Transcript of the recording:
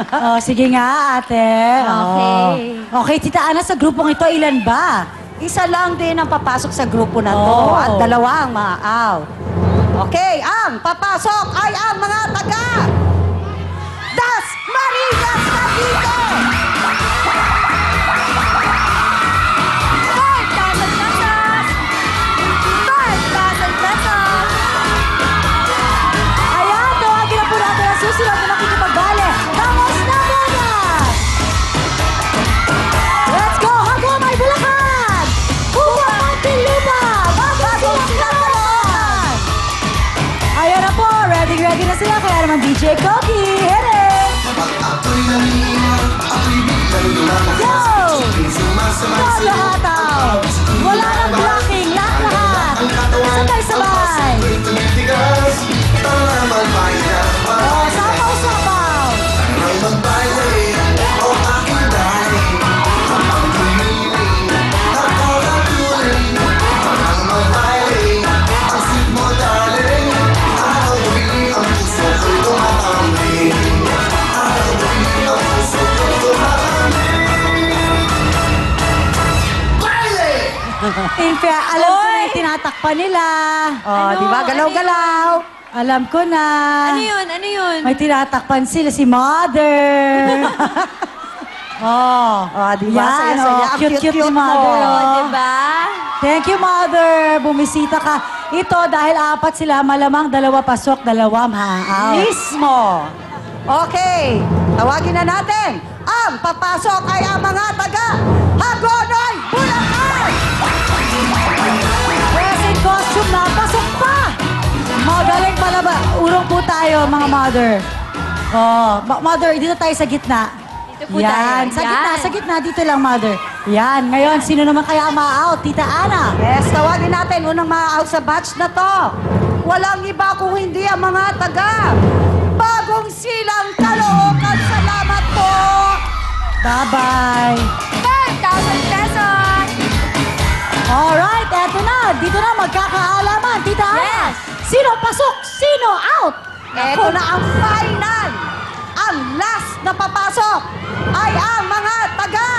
Oh, sige nga, ate. Okay. Oh. Okay, Tita Ana, sa grupong ito, ilan ba? Isa lang din ang papasok sa grupo na to Oh. at dalawa ang ma-out. Okay, ang papasok ay ang mga taga Das Marinas Cavite! 5,000 pesos! 5,000 pesos! Ayan, tawagin na po natin ang susunod na makikipagbale. Vamos na muna! Let's go! Hago, may Bulacan! Buwa, Montelupa! Bagong Sinaman! Ayan na po, ready na sila. Kaya naman DJ Koki, hit it! Go! Todo hataw! Wala nang blocking, lahat-lahat! Sabay-sabay! Oh, sapaw-sapaw! In fair, alam ko na yung tinatakpan nila. Oh, di ba? Galaw-galaw. Alam ko na. Ano yun? Ano yun? May tinatakpan sila, si Mother. oh, Oh, di ba? yan, Saya-saya. Ang cute-cute cute-cute ni Mother. mo. oh. Diba? Thank you, Mother. Bumisita ka. Ito, dahil apat sila, malamang dalawa pasok, dalawa ma-out. Mismo. Okay, tawagin na natin. Ang papasok ay ang mga taga Hagonoy, Bulacan! Dress in costume na, pasok pa! Magaling pala ba? Urong po tayo, mga Mother. Oh, Mother, dito tayo sa gitna. Dito po Yan, tayo. sa gitna, dito lang, Mother. Yan, ngayon, sino naman kaya ma-out? Tita Ana. Yes, tawagin natin unang ma-out sa batch na to. Walang iba kung hindi ang mga taga Bagong Silang Caloocan. Salamat po! Bye-bye. 5,000 pesos! Alright, eto na. Dito na magkakaalaman, Tita Ana. Yes. Sino pasok? Sino out? Ito na ang final. Ang last na papasok ay ang mga taga